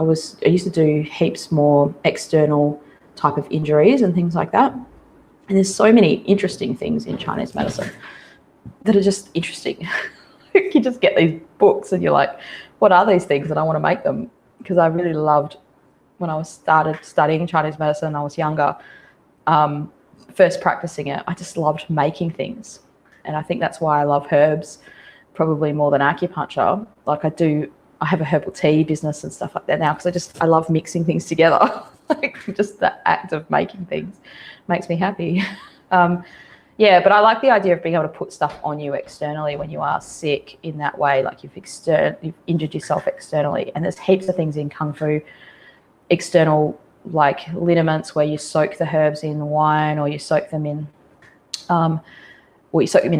used to do heaps more external type of injuries and things like that. And there's so many interesting things in Chinese medicine that are just interesting. You just get these books and you're like, what are these things? And I want to make them, because I really loved, when I started studying Chinese medicine, I was younger, first practicing it, I just loved making things. And I think that's why I love herbs probably more than acupuncture. Like I have a herbal tea business and stuff like that now, because I love mixing things together. Like just the act of making things makes me happy. Yeah, but I like the idea of being able to put stuff on you externally when you are sick in that way, like you've injured yourself externally. And there's heaps of things in Kung Fu, external like liniments, where you soak the herbs in wine, or you soak them in,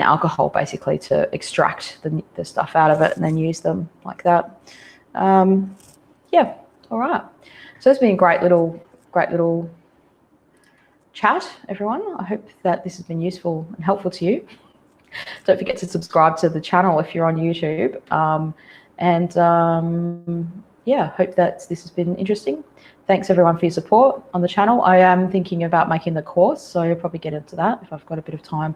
alcohol, basically, to extract the stuff out of it and then use them like that. Yeah, all right. So it's been a great little chat, everyone. I hope that this has been useful and helpful to you. Don't forget to subscribe to the channel if you're on YouTube. Yeah, hope that this has been interesting. Thanks everyone for your support on the channel. I am thinking about making the course, so I'll probably get into that if I've got a bit of time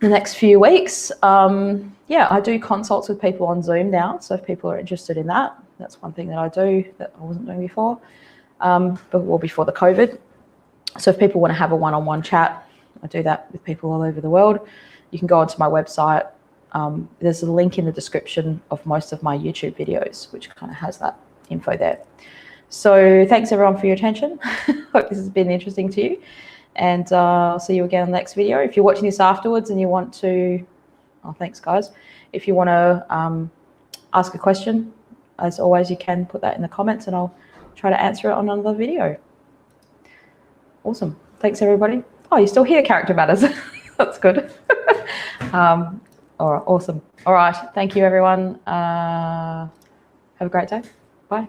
the next few weeks. Yeah, I do consults with people on Zoom now, so if people are interested in that, that's one thing that I do that I wasn't doing before, before the COVID. So if people want to have a one-on-one chat, I do that with people all over the world. You can go onto my website. There's a link in the description of most of my YouTube videos, which kind of has that info there. So thanks everyone for your attention. Hope this has been interesting to you. And I'll see you again in the next video. If you're watching this afterwards and you want to, oh, thanks guys. If you want to ask a question, as always, you can put that in the comments and I'll try to answer it on another video. Awesome. Thanks everybody. Oh, you're still here, Character Matters. That's good. All right, awesome. All right, thank you, everyone. Have a great day. Bye.